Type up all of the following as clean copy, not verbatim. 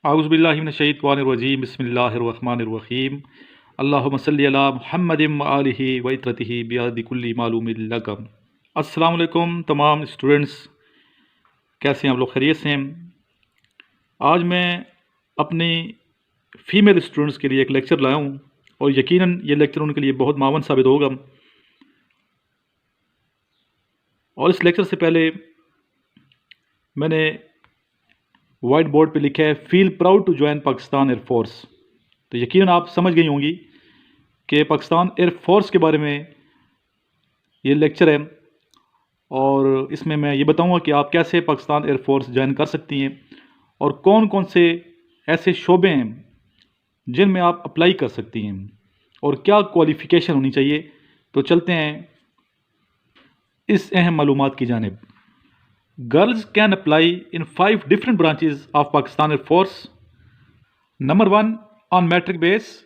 आउज़ुबिल्लाहि मिनश्शैतानिर्रजीम बिस्मिल्लाहिर्रहमानिर्रहीम अल्लाहुम्मा सल्लि अला मुहम्मदिन व आलिहि व इत्रतिहि बिअददि कुल्लि मालूमिन लकम। अस्सलाम वालेकुम तमाम स्टूडेंट्स, कैसे हैं आप लोग? खैरियत से हैं? आज मैं अपनी फ़ीमेल स्टूडेंट्स के लिए एक लेक्चर लाया हूँ और यकीनन ये लेक्चर उनके लिए बहुत मावन साबित होगा। और इस लेक्चर से पहले मैंने वाइट बोर्ड पे लिखा है feel proud to join Pakistan Air Force. तो यकीनन आप समझ गई होंगी कि पाकिस्तान एयरफोर्स के बारे में ये लेक्चर है और इसमें मैं ये बताऊंगा कि आप कैसे पाकिस्तान एयरफोर्स ज्वाइन कर सकती हैं और कौन कौन से ऐसे शोबे हैं जिनमें आप अप्लाई कर सकती हैं और क्या क्वालिफ़िकेशन होनी चाहिए। तो चलते हैं इस अहम मालूमात की जानिब। Girls can apply in 5 different branches of Pakistan Air Force. Number 1, on matric base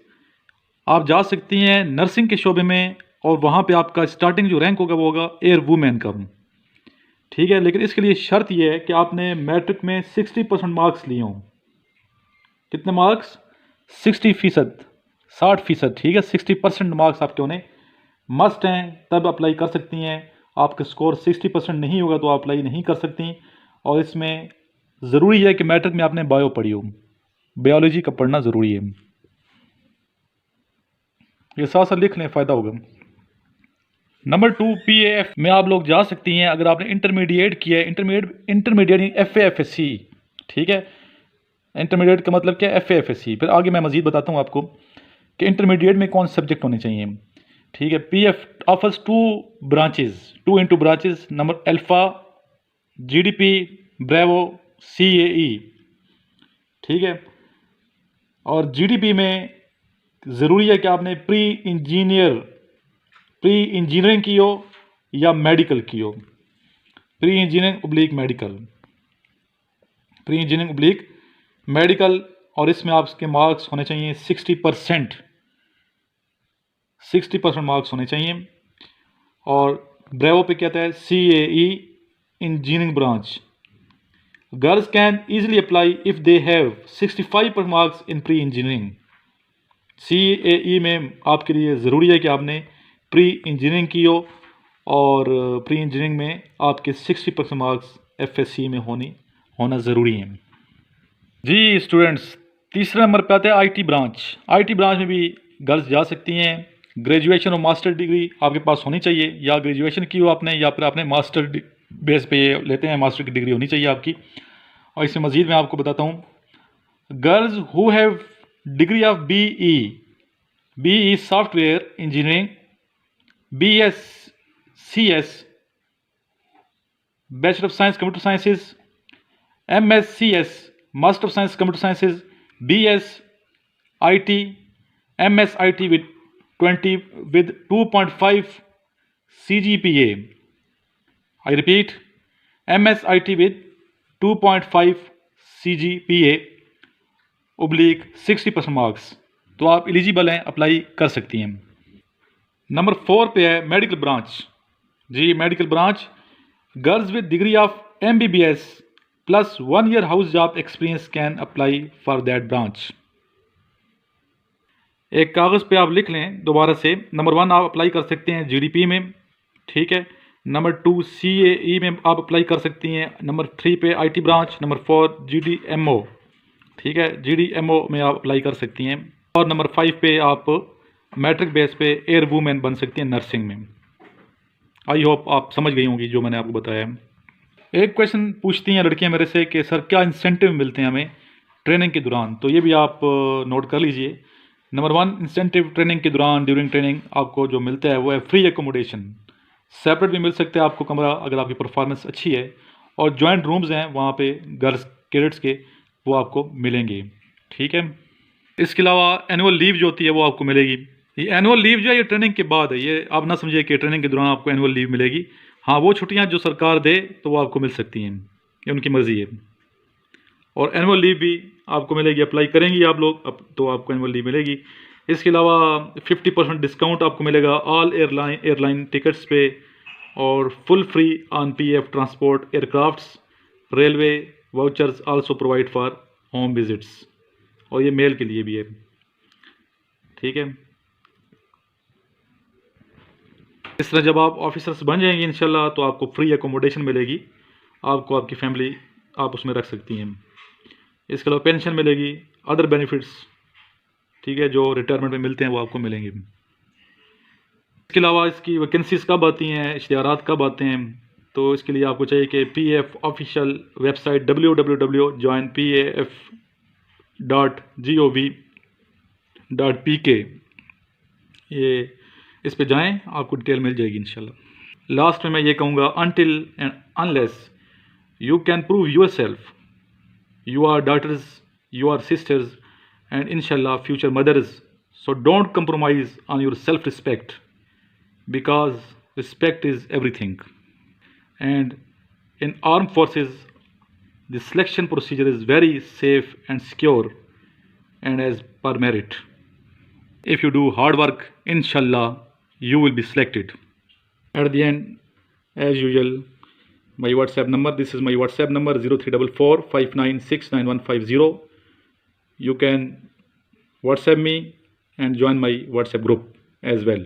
आप जा सकती हैं नर्सिंग के शोबे में और वहाँ पे आपका स्टार्टिंग जो रैंक होगा वो होगा एयर वूमेन का। ठीक है, लेकिन इसके लिए शर्त ये है कि आपने मैट्रिक में 60% मार्क्स लिए हों। कितने मार्क्स? 60%, 60%। ठीक है, 60% मार्क्स आपके होने मस्ट हैं, तब अप्लाई कर सकती हैं। आपका स्कोर 60% नहीं होगा तो आप अप्लाई नहीं कर सकती। और इसमें ज़रूरी है कि मैट्रिक में आपने बायो पढ़ी हो, बायोलॉजी का पढ़ना ज़रूरी है। ये साथ साथ लिख लें, फ़ायदा होगा। नंबर 2, PAF में आप लोग जा सकती हैं अगर आपने इंटरमीडिएट किया है। Intermediate FA FSC। ठीक है, इंटरमीडिएट का मतलब क्या है? FA FSC। फिर आगे मैं मज़ीद बताता हूँ आपको कि इंटरमीडिएट में कौन सब्जेक्ट होने चाहिए। ठीक है, PF offers 2 branches. Number alpha, GDP, bravo, CAE। ठीक है, और GDP में ज़रूरी है कि आपने प्री इंजीनियरिंग की हो या मेडिकल की हो। प्री इंजीनियरिंग मेडिकल और इसमें आपके मार्क्स होने चाहिए 60%। 60% मार्क्स होने चाहिए। और ब्रेवो पे कहता है CAE engineering branch. Girls can easily apply if they have 65% marks in pre engineering. CAE में आपके लिए ज़रूरी है कि आपने प्री इंजीनियरिंग की हो और प्री इंजीनियरिंग में आपके 60% मार्क्स FSC में होना ज़रूरी है। जी स्टूडेंट्स, तीसरे नंबर पे आते हैं IT ब्रांच में भी गर्ल्स जा सकती हैं। ग्रेजुएशन और मास्टर डिग्री आपके पास होनी चाहिए, या ग्रेजुएशन की हो आपने या फिर आपने मास्टर बेस पे लेते हैं, मास्टर की डिग्री होनी चाहिए आपकी। और इसमें मज़ीद मैं आपको बताता हूँ, girls who have degree of BE software engineering, BScs bachelor of science computer sciences, MScs master of science computer sciences, BSIT, MSIT with 2.5 CGPA। I repeat, MSIT with 2.5 CGPA / 60% marks, तो आप एलिजिबल हैं, apply कर सकती हैं। Number 4 पे है medical branch. जी, medical branch, girls with degree of MBBS plus 1 year house job experience can apply for that branch. एक कागज़ पे आप लिख लें दोबारा से। नंबर 1 आप अप्लाई कर सकते हैं GDP में। ठीक है, नंबर 2 CAE में आप अप्लाई कर सकती हैं। नंबर 3 पे IT ब्रांच। Number 4 GDMO। ठीक है, GDMO में आप अप्लाई कर सकती हैं। और नंबर 5 पे आप मैट्रिक बेस पे एयर वूमेन बन सकती हैं नर्सिंग में। आई होप आप समझ गई होंगी जो मैंने आपको बताया। एक क्वेश्चन पूछती हैं लड़कियां मेरे से कि सर क्या इंसेंटिव मिलते हैं हमें ट्रेनिंग के दौरान, तो ये भी आप नोट कर लीजिए। नंबर 1, इंसेंटिव ट्रेनिंग के दौरान ड्यूरिंग ट्रेनिंग आपको जो मिलता है वो है फ्री एकोमोडेशन। सेपरेट भी मिल सकता है आपको कमरा अगर आपकी परफॉर्मेंस अच्छी है, और जॉइंट रूम्स हैं वहाँ पे गर्ल्स कैडेट्स के, वो आपको मिलेंगे। ठीक है, इसके अलावा एनुअल लीव जो होती है वो आपको मिलेगी। ये एनुअल लीव जो है ये ट्रेनिंग के बाद है, ये आप ना समझिए कि ट्रेनिंग के दौरान आपको एनुअल लीव मिलेगी। हाँ, वो छुट्टियाँ जो सरकार दे तो वो आपको मिल सकती हैं, ये उनकी मर्ज़ी है। और एनुअल लीव भी आपको मिलेगी, अप्लाई करेंगी आप लोग अब तो आपको एनुअल लीव मिलेगी। इसके अलावा 50% डिस्काउंट आपको मिलेगा ऑल एयरलाइन टिकट्स पे, और full free on PF transport aircrafts. Railway vouchers also provide for home visits, और ये मेल के लिए भी है, ठीक है। इस तरह जब आप ऑफिसर्स बन जाएंगे इंशाल्लाह तो आपको फ्री एकोमोडेशन मिलेगी, आपको आपकी फैमिली आप उसमें रख सकती हैं। इसके अलावा पेंशन मिलेगी, अदर बेनिफिट्स, ठीक है, जो रिटायरमेंट में मिलते हैं वो आपको मिलेंगे। इसके अलावा इसकी वैकेंसीज कब आती हैं, इश्तिहारात कब आते हैं, तो इसके लिए आपको चाहिए कि PAF ऑफिशियल वेबसाइट www.joinpaf.gov.pk, ये इस पे जाएं, आपको डिटेल मिल जाएगी इंशाल्लाह। लास्ट में मैं ये कहूँगा, until and unless you can prove your self, you are daughters, you are sisters, and inshallah future mothers, so don't compromise on your self-respect, because respect is everything. And in armed forces the selection procedure is very safe and secure and as per merit. If you do hard work, inshallah you will be selected. At the end, as usual, my WhatsApp number, this is my WhatsApp number 034459695150. You can WhatsApp me and join my WhatsApp group as well.